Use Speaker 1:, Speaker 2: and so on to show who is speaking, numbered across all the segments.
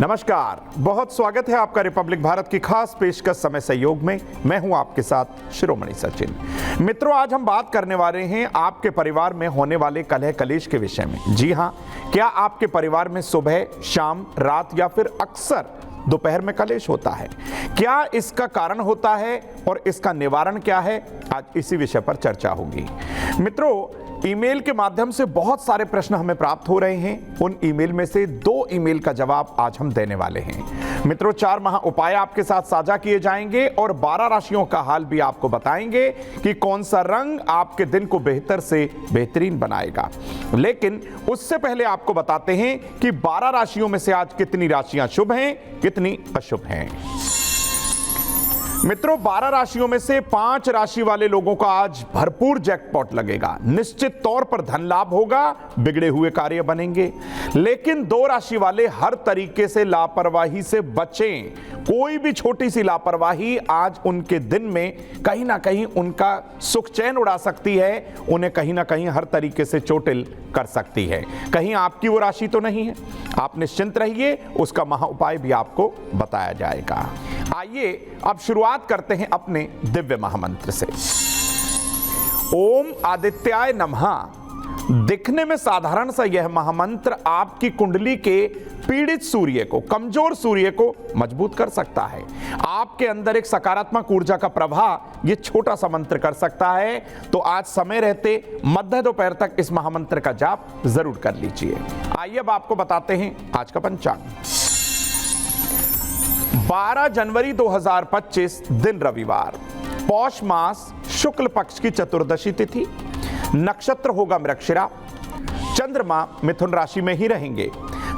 Speaker 1: नमस्कार, बहुत स्वागत है आपका रिपब्लिक भारत की खास पेशकश समय सहयोग में। मैं हूं आपके साथ शिरोमणि सचिन। मित्रों, आज हम बात करने वाले हैं आपके परिवार में होने वाले कलह कलेश के विषय में। जी हां, क्या आपके परिवार में सुबह, शाम, रात या फिर अक्सर दोपहर में कलेश होता है? क्या इसका कारण होता है और इसका निवारण क्या है? आज इसी विषय पर चर्चा होगी। मित्रों, ईमेल के माध्यम से बहुत सारे प्रश्न हमें प्राप्त हो रहे हैं। उन ईमेल में से 2 ईमेल का जवाब आज हम देने वाले हैं। मित्रों, 4 महा उपाय आपके साथ साझा किए जाएंगे और 12 राशियों का हाल भी आपको बताएंगे कि कौन सा रंग आपके दिन को बेहतर से बेहतरीन बनाएगा। लेकिन उससे पहले आपको बताते हैं कि 12 राशियों में से आज कितनी राशियां शुभ हैं, कितनी अशुभ हैं। मित्रों, 12 राशियों में से 5 राशि वाले लोगों का आज भरपूर जैकपॉट लगेगा। निश्चित तौर पर धन लाभ होगा, बिगड़े हुए कार्य बनेंगे। लेकिन 2 राशि वाले हर तरीके से लापरवाही से बचें। कोई भी छोटी सी लापरवाही आज उनके दिन में कहीं ना कहीं उनका सुख चैन उड़ा सकती है, उन्हें कहीं ना कहीं हर तरीके से चोटिल कर सकती है। कहीं आपकी वो राशि तो नहीं है? आप निश्चिंत रहिए, उसका महा उपाय भी आपको बताया जाएगा। आइए अब शुरुआत करते हैं अपने दिव्य महामंत्र से। ओम आदित्याय नमः। दिखने में साधारण सा यह महामंत्र आपकी कुंडली के पीड़ित सूर्य को, कमजोर सूर्य को मजबूत कर सकता है। आपके अंदर एक सकारात्मक ऊर्जा का प्रवाह ये छोटा सा मंत्र कर सकता है। तो आज समय रहते मध्य दोपहर तक इस महामंत्र का जाप जरूर कर लीजिए। आइए अब आपको बताते हैं आज का पंचांग। 12 जनवरी 2025 दिन रविवार, पौष मास शुक्ल पक्ष की चतुर्दशी तिथि, नक्षत्र होगा मृगशिरा, चंद्रमा मिथुन राशि में ही रहेंगे।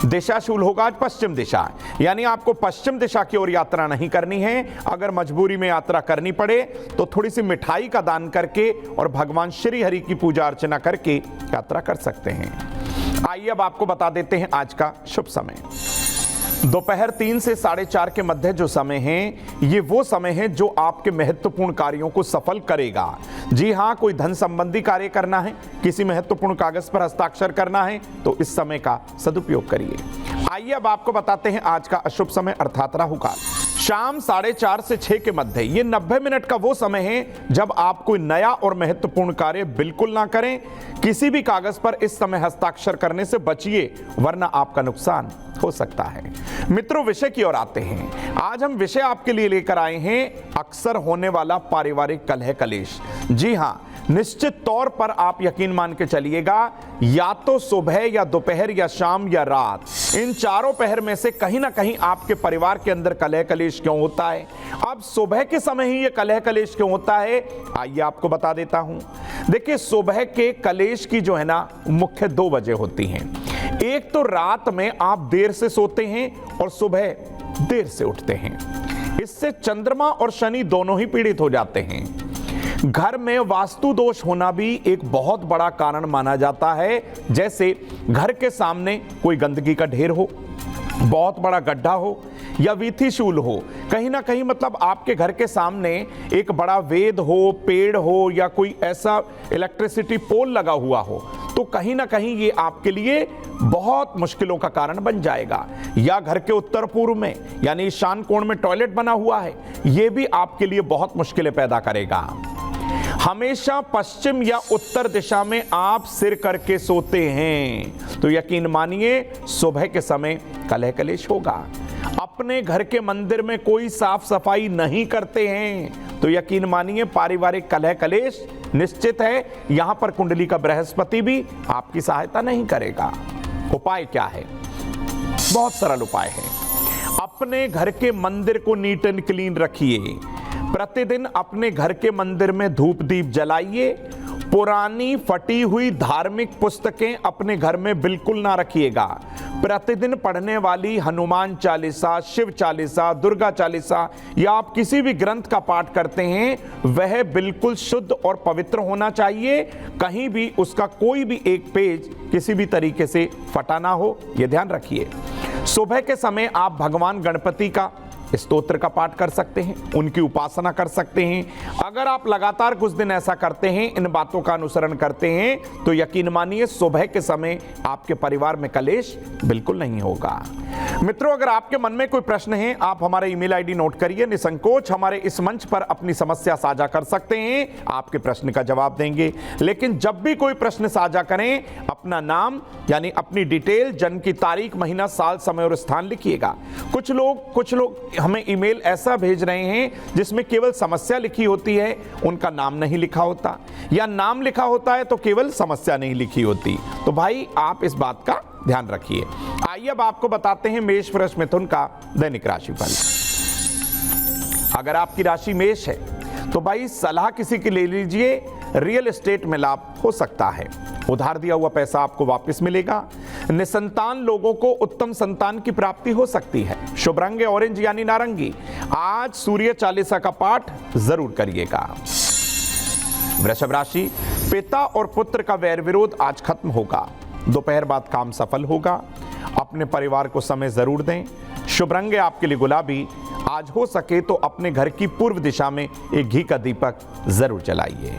Speaker 1: दिशाशूल होगा आज पश्चिम दिशा, यानी आपको पश्चिम दिशा की ओर यात्रा नहीं करनी है। अगर मजबूरी में यात्रा करनी पड़े तो थोड़ी सी मिठाई का दान करके और भगवान श्री हरि की पूजा अर्चना करके यात्रा कर सकते हैं। आइए अब आपको बता देते हैं आज का शुभ समय। दोपहर 3 से 4:30 के मध्य जो समय है, ये वो समय है जो आपके महत्वपूर्ण कार्यों को सफल करेगा। जी हां, कोई धन संबंधी कार्य करना है, किसी महत्वपूर्ण कागज पर हस्ताक्षर करना है तो इस समय का सदुपयोग करिए। आइए अब आपको बताते हैं आज का अशुभ समय अर्थात राहुकाल। शाम 4:30 से 6 के मध्य, ये 90 मिनट का वो समय है जब आप कोई नया और महत्वपूर्ण कार्य बिल्कुल ना करें। किसी भी कागज पर इस समय हस्ताक्षर करने से बचिए, वरना आपका नुकसान हो सकता है। मित्रों, विषय की ओर आते हैं। आज हम विषय आपके लिए लेकर आए हैं अक्सर होने वाला पारिवारिक कलह कलेश। जी हां, निश्चित तौर पर आप यकीन मान के चलिएगा, या तो सुबह या दोपहर या शाम या रात, इन चारों पहर में से कहीं ना कहीं आपके परिवार के अंदर कलह कलेश क्यों होता है। अब सुबह के समय ही ये कलह कलेश क्यों होता है, आइए आपको बता देता हूं। देखिए, सुबह के कलेश की जो है ना मुख्य 2 वजह होती हैं। एक तो रात में आप देर से सोते हैं और सुबह देर से उठते हैं। इससे चंद्रमा और शनि दोनों ही पीड़ित हो जाते हैं। घर में वास्तु दोष होना भी एक बहुत बड़ा कारण माना जाता है। जैसे घर के सामने कोई गंदगी का ढेर हो, बहुत बड़ा गड्ढा हो या वीथीशूल हो, कहीं ना कहीं मतलब आपके घर के सामने एक बड़ा वेद हो, पेड़ हो या कोई ऐसा इलेक्ट्रिसिटी पोल लगा हुआ हो, तो कहीं ना कहीं ये आपके लिए बहुत मुश्किलों का कारण बन जाएगा। या घर के उत्तर पूर्व में यानी ईशान कोण में टॉयलेट बना हुआ है, ये भी आपके लिए बहुत मुश्किलें पैदा करेगा। हमेशा पश्चिम या उत्तर दिशा में आप सिर करके सोते हैं तो यकीन मानिए सुबह के समय कलह कलेश होगा। अपने घर के मंदिर में कोई साफ सफाई नहीं करते हैं तो यकीन मानिए पारिवारिक कलह कलेश निश्चित है। यहां पर कुंडली का बृहस्पति भी आपकी सहायता नहीं करेगा। उपाय क्या है? बहुत सरल उपाय है। अपने घर के मंदिर को नीट एंड क्लीन रखिए। प्रतिदिन अपने घर के मंदिर में धूप दीप जलाइए। पुरानी फटी हुई धार्मिक पुस्तकें अपने घर में बिल्कुल ना रखिएगा। प्रतिदिन पढ़ने वाली हनुमान चालीसा, शिव चालीसा, दुर्गा चालीसा या आप किसी भी ग्रंथ का पाठ करते हैं वह बिल्कुल शुद्ध और पवित्र होना चाहिए। कहीं भी उसका कोई भी एक पेज किसी भी तरीके से फटा ना हो, यह ध्यान रखिए। सुबह के समय आप भगवान गणपति का स्तोत्र का पाठ कर सकते हैं, उनकी उपासना कर सकते हैं। अगर आप लगातार कुछ दिन ऐसा करते हैं, इन बातों का अनुसरण करते हैं तो यकीन मानिए सुबह के समय आपके परिवार में कलेश बिल्कुल नहीं होगा। मित्रों, अगर आपके मन में कोई प्रश्न है, आप हमारा ईमेल आईडी नोट करिए। निसंकोच हमारे इस मंच पर अपनी समस्या साझा कर सकते हैं, आपके प्रश्न का जवाब देंगे। लेकिन जब भी कोई प्रश्न साझा करें, अपना नाम यानी अपनी डिटेल, जन्म की तारीख, महीना, साल, समय और स्थान लिखिएगा। कुछ लोग हमें ईमेल ऐसा भेज रहे हैं जिसमें केवल समस्या लिखी होती है, उनका नाम नहीं लिखा होता, या नाम लिखा होता है तो केवल समस्या नहीं लिखी होती। तो भाई आप इस बात का ध्यान रखिए। आइए अब आपको बताते हैं मेष, वृष, मिथुन का दैनिक राशिफल। अगर आपकी राशि मेष है तो भाई सलाह किसी की ले लीजिए, रियल एस्टेट में लाभ हो सकता है। उधार दिया हुआ पैसा आपको वापस मिलेगा। निसंतान लोगों को उत्तम संतान की प्राप्ति हो सकती है। शुभ रंग है ऑरेंज यानी नारंगी। आज सूर्य चालीसा का पाठ जरूर करिएगा। वृषभ राशि, पिता और पुत्र का वैर विरोध आज खत्म होगा। दोपहर बाद काम सफल होगा। अपने परिवार को समय जरूर दें। शुभ रंग है आपके लिए गुलाबी। आज हो सके तो अपने घर की पूर्व दिशा में एक घी का दीपक जरूर जलाइए।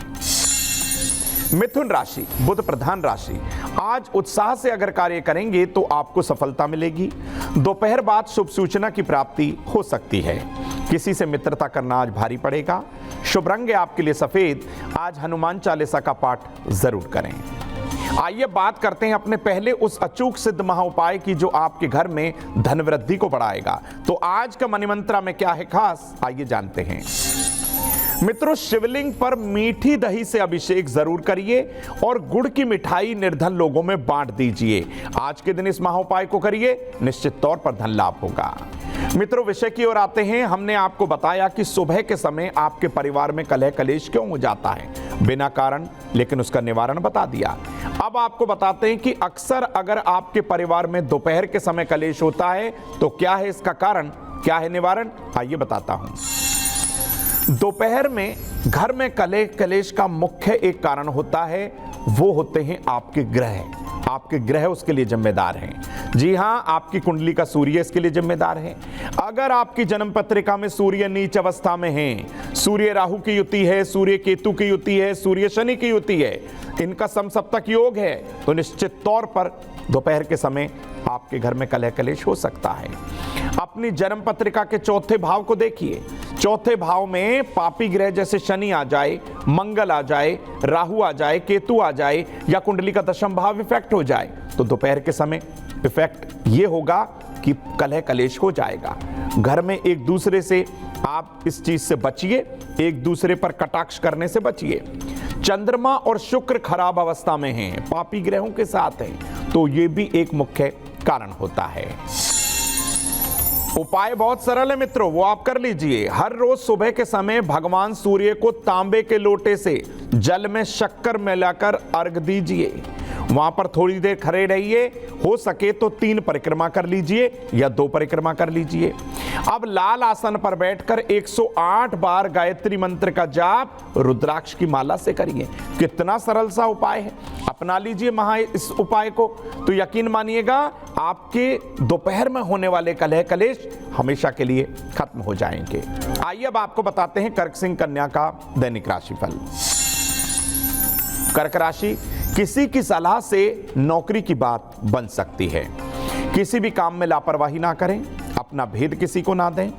Speaker 1: मिथुन राशि, बुध प्रधान राशि। आज उत्साह से अगर कार्य करेंगे तो आपको सफलता मिलेगी। दोपहर बाद शुभ सूचना की प्राप्ति हो सकती है। किसी से मित्रता करना आज भारी पड़ेगा। शुभ रंग है आपके लिए सफेद। आज हनुमान चालीसा का पाठ जरूर करें। आइए बात करते हैं अपने पहले उस अचूक सिद्ध महा उपाय की जो आपके घर में धन वृद्धि को बढ़ाएगा। तो आज का मनी मंत्र में क्या है खास, आइए जानते हैं। मित्रों, शिवलिंग पर मीठी दही से अभिषेक जरूर करिए और गुड़ की मिठाई निर्धन लोगों में बांट दीजिए। आज के दिन इस महाउपाय को करिए, निश्चित तौर पर धन लाभ होगा। मित्रों, विषय की ओर आते हैं। हमने आपको बताया कि सुबह के समय आपके परिवार में कलह कलेश क्यों हो जाता है बिना कारण, लेकिन उसका निवारण बता दिया। अब आपको बताते हैं कि अक्सर अगर आपके परिवार में दोपहर के समय कलेश होता है तो क्या है इसका कारण, क्या है निवारण, आइए बताता हूं। दोपहर में घर में कलह कलेश का मुख्य एक कारण होता है, वो होते हैं आपके ग्रह। आपके ग्रह उसके लिए जिम्मेदार हैं। जी हां, आपकी कुंडली का सूर्य इसके लिए जिम्मेदार है। अगर आपकी जन्म पत्रिका में सूर्य नीच अवस्था में है, सूर्य राहु की युति है, सूर्य केतु की युति है, सूर्य शनि की युति है, इनका समसप्तक योग है, तो निश्चित तौर पर दोपहर के समय आपके घर में कलह कलेश हो सकता है। अपनी जन्म पत्रिका के चौथे भाव को देखिए। चौथे भाव में पापी ग्रह जैसे शनि आ जाए, मंगल आ जाए, राहु आ जाए, केतु आ जाए, या कुंडली का दशम भाव इफेक्ट हो जाए, तो दोपहर के समय इफेक्ट ये होगा कि कलह कलेश हो जाएगा। घर में एक दूसरे से आप इस चीज से बचिए, एक दूसरे पर कटाक्ष करने से बचिए। चंद्रमा और शुक्र खराब अवस्था में हैं, पापी ग्रहों के साथ हैं, तो ये भी एक मुख्य कारण होता है। उपाय बहुत सरल है मित्रों, वो आप कर लीजिए। हर रोज सुबह के समय भगवान सूर्य को तांबे के लोटे से जल में शक्कर मिलाकर अर्घ दीजिए। वहां पर थोड़ी देर खड़े रहिए, हो सके तो 3 परिक्रमा कर लीजिए या 2 परिक्रमा कर लीजिए। अब लाल आसन पर बैठकर 108 बार गायत्री मंत्र का जाप रुद्राक्ष की माला से करिए। कितना सरल सा उपाय है, अपना लीजिए इस उपाय को, तो यकीन मानिएगा आपके दोपहर में होने वाले कलह कलेश हमेशा के लिए खत्म हो जाएंगे। आइए अब आपको बताते हैं कर्क सिंह कन्या का दैनिक राशिफल। कर्क राशि, किसी की सलाह से नौकरी की बात बन सकती है। किसी भी काम में लापरवाही ना करें, अपना भेद किसी को ना दें।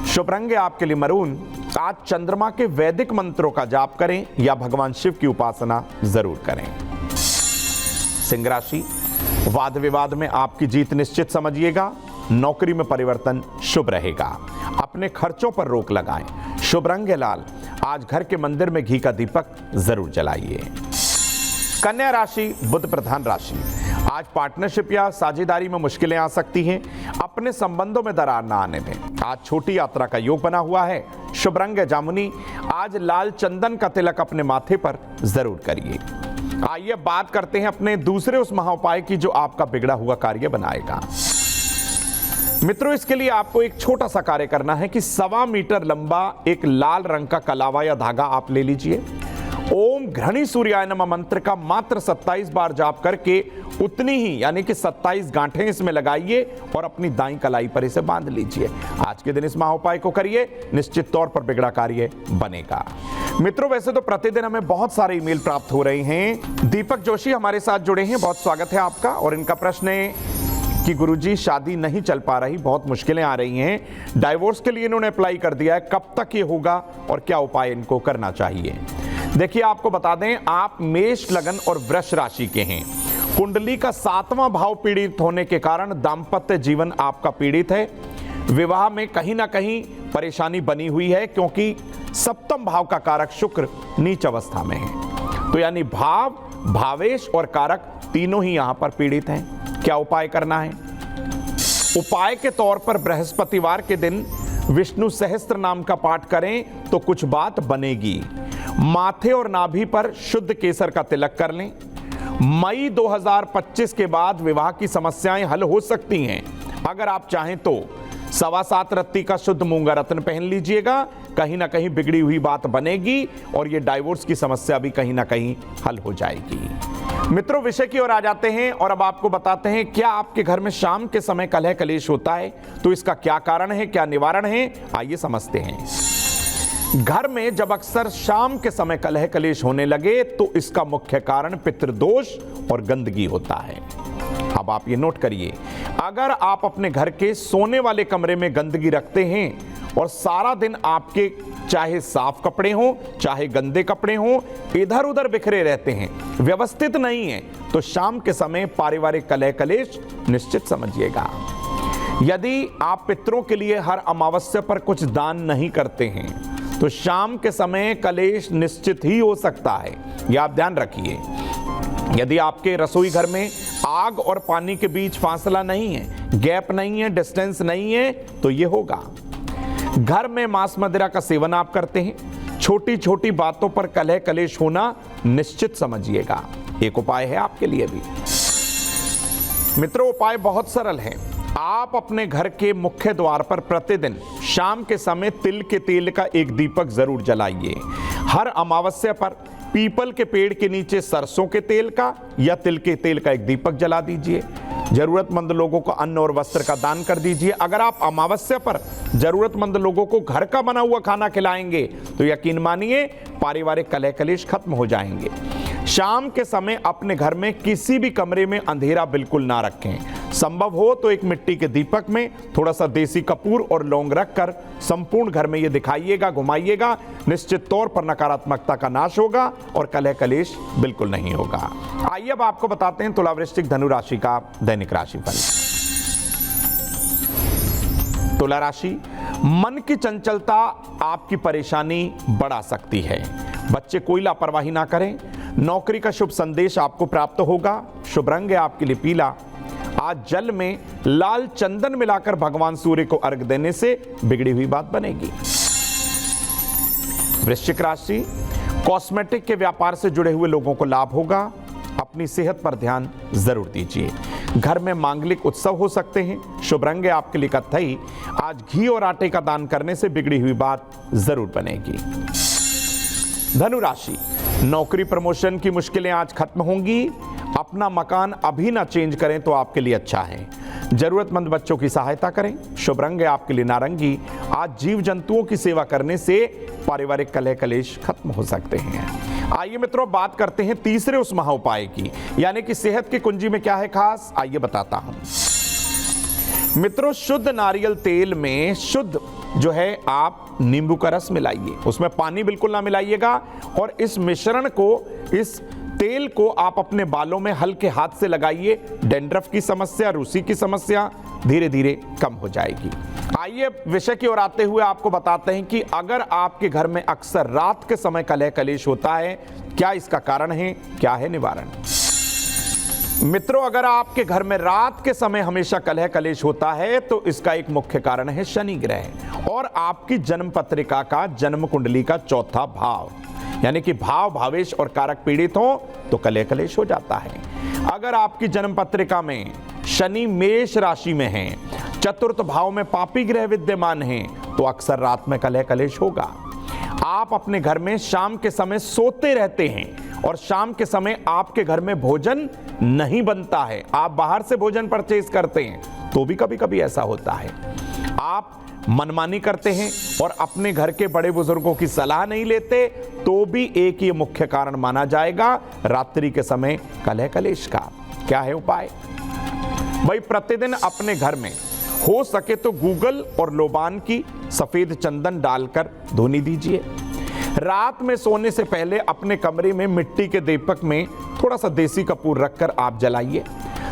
Speaker 1: शुभ रंग है आपके लिए मरून। आज चंद्रमा के वैदिक मंत्रों का जाप करें या भगवान शिव की उपासना जरूर करें। सिंह राशि, वाद विवाद में आपकी जीत निश्चित समझिएगा। नौकरी में परिवर्तन शुभ रहेगा। अपने खर्चों पर रोक लगाएं। शुभ रंग है लाल। आज घर के मंदिर में घी का दीपक जरूर जलाइए। कन्या राशि, बुध प्रधान राशि। आज पार्टनरशिप या साझेदारी में मुश्किलें आ सकती हैं। अपने संबंधों में दरार ना आने दें। आज छोटी यात्रा का योग बना हुआ है। शुभ रंग है जामुनी। आज लाल चंदन का तिलक अपने माथे पर जरूर करिए। आइए बात करते हैं अपने दूसरे उस महाउपाय की जो आपका बिगड़ा हुआ कार्य बनाएगा। मित्रों, इसके लिए आपको एक छोटा सा कार्य करना है कि 1.25 मीटर लंबा एक लाल रंग का कलावा या धागा आप ले लीजिए। ओम घृणी सूर्याय नमः मंत्र का मात्र 27 बार जाप करके उतनी ही यानी कि 27 गांठें इसमें लगाइए और अपनी दाईं कलाई पर इसे बांध लीजिए। आज के दिन इस महाउपाय को करिए, निश्चित तौर पर बिगड़ा कार्य बनेगा। मित्रों, वैसे तो प्रतिदिन हमें बहुत सारे ईमेल प्राप्त हो रहे हैं। दीपक जोशी हमारे साथ जुड़े हैं, बहुत स्वागत है आपका। और इनका प्रश्न है कि गुरुजी शादी नहीं चल पा रही, बहुत मुश्किलें आ रही हैं, डाइवोर्स के लिए इन्होंने अप्लाई कर दिया है, कब तक ये होगा और क्या उपाय इनको करना चाहिए? देखिए, आपको बता दें, आप मेष लगन और वृष राशि के हैं। कुंडली का 7वां भाव पीड़ित होने के कारण दाम्पत्य जीवन आपका पीड़ित है। विवाह में कहीं ना कहीं परेशानी बनी हुई है, क्योंकि 7वां भाव का कारक शुक्र नीच अवस्था में है। तो यानी भाव, भावेश और कारक तीनों ही यहां पर पीड़ित हैं। क्या उपाय करना है? उपाय के तौर पर बृहस्पतिवार के दिन विष्णु सहस्त्र नाम का पाठ करें तो कुछ बात बनेगी। माथे और नाभि पर शुद्ध केसर का तिलक कर लें। मई 2025 के बाद विवाह की समस्याएं हल हो सकती हैं। अगर आप चाहें तो 7.25 रत्ती का शुद्ध मूंगा रत्न पहन लीजिएगा, कहीं ना कहीं बिगड़ी हुई बात बनेगी और ये डाइवोर्स की समस्या भी कहीं ना कहीं हल हो जाएगी। मित्रों, विषय की ओर आ जाते हैं और अब आपको बताते हैं, क्या आपके घर में शाम के समय कलह कलेश होता है? तो इसका क्या कारण है, क्या निवारण है, आइए समझते हैं। घर में जब अक्सर शाम के समय कलह कलेश होने लगे तो इसका मुख्य कारण पितृदोष और गंदगी होता है। अब आप ये नोट करिए, अगर आप अपने घर के सोने वाले कमरे में गंदगी रखते हैं और सारा दिन आपके चाहे साफ कपड़े हों चाहे गंदे कपड़े हों इधर उधर बिखरे रहते हैं, व्यवस्थित नहीं है, तो शाम के समय पारिवारिक कलह कलेश निश्चित समझिएगा। यदि आप पितरों के लिए हर अमावस्या पर कुछ दान नहीं करते हैं तो शाम के समय कलेश निश्चित ही हो सकता है, यह आप ध्यान रखिए। यदि आपके रसोई घर में आग और पानी के बीच फासला नहीं है, गैप नहीं है, डिस्टेंस नहीं है, तो यह होगा। घर में मांस मदिरा का सेवन आप करते हैं, छोटी छोटी बातों पर कलह कलेश होना निश्चित समझिएगा। एक उपाय है आपके लिए भी। मित्रों, उपाय बहुत सरल है। आप अपने घर के मुख्य द्वार पर प्रतिदिन शाम के समय तिल के तेल का एक दीपक जरूर जलाइए। हर अमावस्या पर पीपल के पेड़ के नीचे सरसों के तेल का या तिल के तेल का एक दीपक जला दीजिए। जरूरतमंद लोगों को अन्न और वस्त्र का दान कर दीजिए। अगर आप अमावस्या पर जरूरतमंद लोगों को घर का बना हुआ खाना खिलाएंगे तो यकीन मानिए पारिवारिक कलह कलेश खत्म हो जाएंगे। शाम के समय अपने घर में किसी भी कमरे में अंधेरा बिल्कुल ना रखें। संभव हो तो एक मिट्टी के दीपक में थोड़ा सा देसी कपूर और लौंग रखकर संपूर्ण घर में ये दिखाइएगा, घुमाइएगा। निश्चित तौर पर नकारात्मकता का नाश होगा और कलह कलेश बिल्कुल नहीं होगा। आइए अब आपको बताते हैं तुला वृश्चिक धनु राशि का दैनिक राशिफल। तुला राशि, मन की चंचलता आपकी परेशानी बढ़ा सकती है। बच्चे कोई लापरवाही ना करें। नौकरी का शुभ संदेश आपको प्राप्त होगा। शुभ रंग है आपके लिए पीला। आज जल में लाल चंदन मिलाकर भगवान सूर्य को अर्घ देने से बिगड़ी हुई बात बनेगी। वृश्चिक राशि, कॉस्मेटिक के व्यापार से जुड़े हुए लोगों को लाभ होगा। अपनी सेहत पर ध्यान जरूर दीजिए। घर में मांगलिक उत्सव हो सकते हैं। शुभ रंग है आपके लिए कत्थई। आज घी और आटे का दान करने से बिगड़ी हुई बात जरूर बनेगी। धनु राशि, नौकरी प्रमोशन की मुश्किलें आज खत्म होंगी। अपना मकान अभी ना चेंज करें तो आपके लिए अच्छा है। जरूरतमंद बच्चों की सहायता करें। शुभ रंग है आपके लिए नारंगी। आज जीव जंतुओं की सेवा करने से पारिवारिक कलह कलेश खत्म हो सकते हैं। आइए मित्रों, बात करते हैं तीसरे उस महाउपाय की, यानी कि सेहत की कुंजी में क्या है खास, आइए बताता हूं। मित्रों, शुद्ध नारियल तेल में शुद्ध जो है आप नींबू का रस मिलाइए। उसमें पानी बिल्कुल ना मिलाइएगा और इस मिश्रण को, इस तेल को आप अपने बालों में हल्के हाथ से लगाइए। डैंड्रफ की समस्या, रूसी की समस्या धीरे धीरे कम हो जाएगी। आइए विषय की ओर आते हुए आपको बताते हैं कि अगर आपके घर में अक्सर रात के समय कलह कलेश होता है, क्या इसका कारण है, क्या है निवारण। मित्रों, अगर आपके घर में रात के समय हमेशा कलह कलेश होता है तो इसका एक मुख्य कारण है शनि ग्रह और आपकी जन्म पत्रिका का जन्म कुंडली का चौथा भाव, यानी कि भाव, भावेश और कारक पीड़ित हो तो कलह कलेश हो जाता है। अगर आपकी जन्म पत्रिका में शनि मेष राशि में है, चतुर्थ भाव में पापी ग्रह विद्यमान है, तो अक्सर रात में कलह कलेश होगा। आप अपने घर में शाम के समय सोते रहते हैं और शाम के समय आपके घर में भोजन नहीं बनता है, आप बाहर से भोजन परचेज करते हैं, तो भी कभी कभी ऐसा होता है। आप मनमानी करते हैं और अपने घर के बड़े बुजुर्गों की सलाह नहीं लेते, तो भी एक ये मुख्य कारण माना जाएगा रात्रि के समय कलह कलेश का। क्या है उपाय? भाई प्रतिदिन अपने घर में हो सके तो गूगल और लोबान की सफेद चंदन डालकर धुनी दीजिए। रात में सोने से पहले अपने कमरे में मिट्टी के दीपक में थोड़ा सा देसी कपूर रखकर आप जलाइए।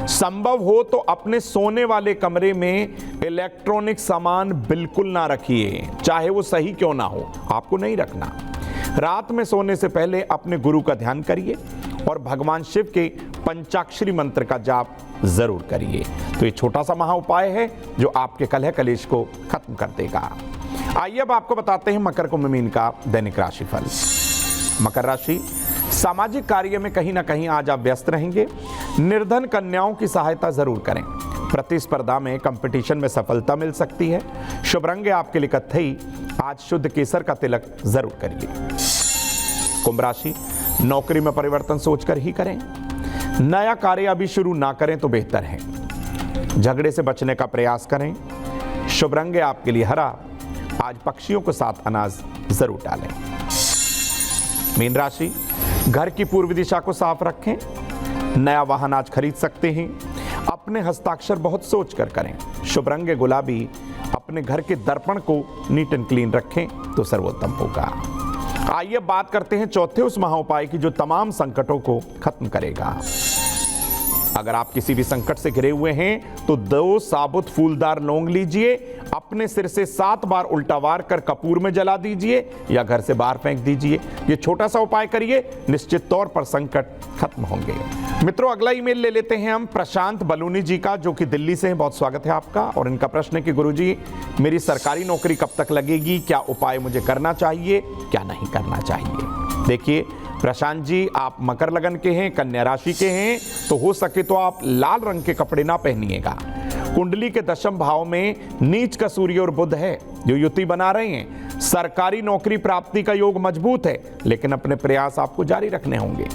Speaker 1: संभव हो तो अपने सोने वाले कमरे में इलेक्ट्रॉनिक सामान बिल्कुल ना रखिए, चाहे वो सही क्यों ना हो, आपको नहीं रखना। रात में सोने से पहले अपने गुरु का ध्यान करिए और भगवान शिव के पंचाक्षरी मंत्र का जाप जरूर करिए। तो ये छोटा सा महा उपाय है जो आपके कलह कलेश को खत्म कर देगा। आइए अब आपको बताते हैं मकर कुंभ मीन का दैनिक राशिफल। मकर राशि, सामाजिक कार्य में कहीं ना कहीं आज आप व्यस्त रहेंगे। निर्धन कन्याओं की सहायता जरूर करें। प्रतिस्पर्धा में कंपटीशन में सफलता मिल सकती है। शुभ रंग आपके लिए कत्थई। आज शुद्ध केसर का तिलक जरूर करिए। कुंभ राशि, नौकरी में परिवर्तन सोचकर ही करें। नया कार्य अभी शुरू ना करें तो बेहतर है। झगड़े से बचने का प्रयास करें। शुभ रंग आपके लिए हरा। आज पक्षियों को साथ अनाज जरूर डालें। मीन राशि, घर की पूर्व दिशा को साफ रखें। नया वाहन आज खरीद सकते हैं। अपने हस्ताक्षर बहुत सोच कर करें। शुभ रंग गुलाबी। अपने घर के दर्पण को नीट एंड क्लीन रखें तो सर्वोत्तम होगा। आइए बात करते हैं चौथे उस महाउपाय की जो तमाम संकटों को खत्म करेगा। अगर आप किसी भी संकट से घिरे हुए हैं तो 2 साबुत फूलदार लौंग लीजिए, अपने सिर से 7 बार उल्टा वार कर कपूर में जला दीजिए या घर से बाहर फेंक दीजिए। ये छोटा सा उपाय करिए, निश्चित तौर पर संकट खत्म होंगे। मित्रों, अगला ईमेल ले लेते हैं हम प्रशांत बलूनी जी का, जो कि दिल्ली से हैं। बहुत स्वागत है आपका। और इनका प्रश्न है कि गुरुजी, मेरी सरकारी नौकरी कब तक लगेगी? क्या उपाय मुझे करना चाहिए, क्या नहीं करना चाहिए? देखिए प्रशांत जी, आप मकर लगन के हैं, कन्या राशि के हैं, तो हो सके तो आप लाल रंग के कपड़े ना पहनिएगा। कुंडली के दशम भाव में नीच का सूर्य और बुध है जो युति बना रहे हैं। सरकारी नौकरी प्राप्ति का योग मजबूत है, लेकिन अपने प्रयास आपको जारी रखने होंगे।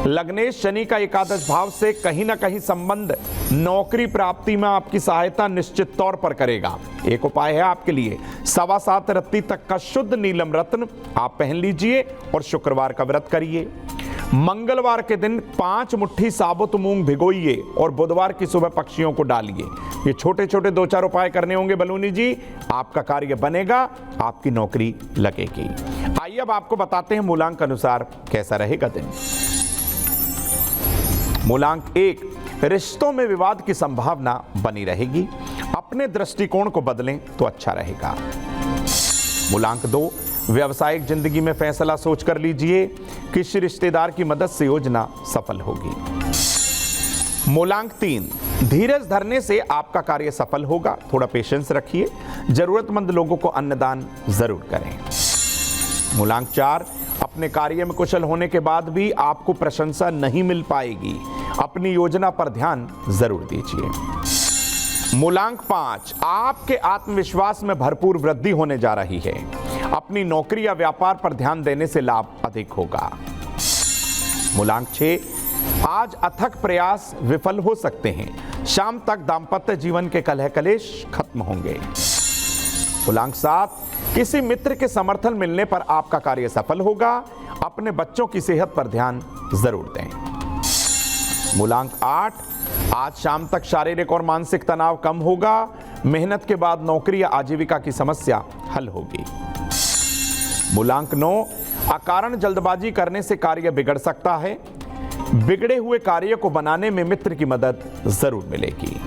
Speaker 1: लग्नेश शनि का एकादश भाव से कहीं ना कहीं संबंध नौकरी प्राप्ति में आपकी सहायता निश्चित तौर पर करेगा। एक उपाय है आपके लिए, 7.25 रत्ती तक का शुद्ध नीलम रत्न आप पहन लीजिए और शुक्रवार का व्रत करिए। मंगलवार के दिन 5 मुट्ठी साबुत मूंग भिगोइए और बुधवार की सुबह पक्षियों को डालिए। ये छोटे छोटे 2-4 उपाय करने होंगे बलूनी जी, आपका कार्य बनेगा, आपकी नौकरी लगेगी। आइए अब आपको बताते हैं मूलांक अनुसार कैसा रहेगा दिन। मूलांक 1, रिश्तों में विवाद की संभावना बनी रहेगी। अपने दृष्टिकोण को बदलें तो अच्छा रहेगा। मूलांक 2, व्यावसायिक जिंदगी में फैसला सोचकर लीजिए। किसी रिश्तेदार की मदद से योजना सफल होगी। मूलांक 3, धीरज धरने से आपका कार्य सफल होगा। थोड़ा पेशेंस रखिए। जरूरतमंद लोगों को अन्नदान जरूर करें। मूलांक 4, अपने कार्य में कुशल होने के बाद भी आपको प्रशंसा नहीं मिल पाएगी। अपनी योजना पर ध्यान जरूर दीजिए। मूलांक 5, आपके आत्मविश्वास में भरपूर वृद्धि होने जा रही है। अपनी नौकरी या व्यापार पर ध्यान देने से लाभ अधिक होगा। मूलांक 6, आज अथक प्रयास विफल हो सकते हैं। शाम तक दाम्पत्य जीवन के कलह कलेश खत्म होंगे। मूलांक 7, किसी मित्र के समर्थन मिलने पर आपका कार्य सफल होगा। अपने बच्चों की सेहत पर ध्यान जरूर दें। मूलांक 8, आज शाम तक शारीरिक और मानसिक तनाव कम होगा। मेहनत के बाद नौकरी या आजीविका की समस्या हल होगी। मूलांक 9, अकारण जल्दबाजी करने से कार्य बिगड़ सकता है। बिगड़े हुए कार्य को बनाने में मित्र की मदद जरूर मिलेगी।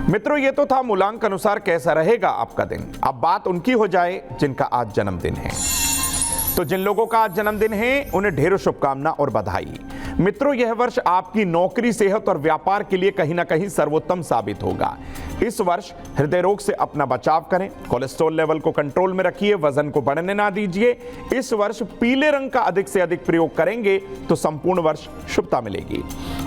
Speaker 1: मित्रों, ये तो था मूलांक अनुसार कैसा रहेगा आपका दिन। अब बात उनकी हो जाए जिनका आज जन्मदिन है। तो जिन लोगों का आज जन्मदिन है उन्हें ढेरों शुभकामना और बधाई। मित्रों, यह वर्ष आपकी नौकरी, सेहत और व्यापार के लिए कहीं ना कहीं सर्वोत्तम साबित होगा। इस वर्ष हृदय रोग से अपना बचाव करें। कोलेस्ट्रॉल लेवल को कंट्रोल में रखिए। वजन को बढ़ने ना दीजिए। इस वर्ष पीले रंग का अधिक से अधिक प्रयोग करेंगे तो संपूर्ण वर्ष शुभता मिलेगी।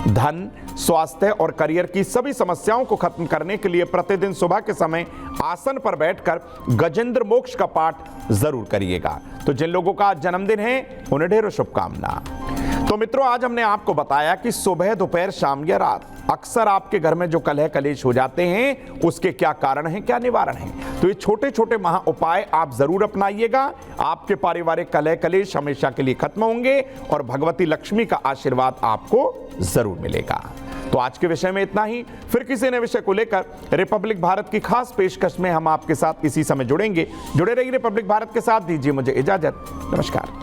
Speaker 1: धन, स्वास्थ्य और करियर की सभी समस्याओं को खत्म करने के लिए प्रतिदिन सुबह के समय आसन पर बैठकर गजेंद्र मोक्ष का पाठ जरूर करिएगा। तो जिन लोगों का आज जन्मदिन है उन्हें ढेरों शुभकामना। तो मित्रों, आज हमने आपको बताया कि सुबह, दोपहर, शाम या रात अक्सर आपके घर में जो कलह कलेश हो जाते हैं उसके क्या कारण हैं, क्या निवारण हैं। तो ये छोटे छोटे महा उपाय आप जरूर अपनाइएगा। आपके पारिवारिक कलह कलेश हमेशा के लिए खत्म होंगे और भगवती लक्ष्मी का आशीर्वाद आपको जरूर मिलेगा। तो आज के विषय में इतना ही। फिर किसी नए विषय को लेकर रिपब्लिक भारत की खास पेशकश में हम आपके साथ इसी समय जुड़ेंगे। जुड़े रहिए रिपब्लिक भारत के साथ। दीजिए मुझे इजाजत। नमस्कार।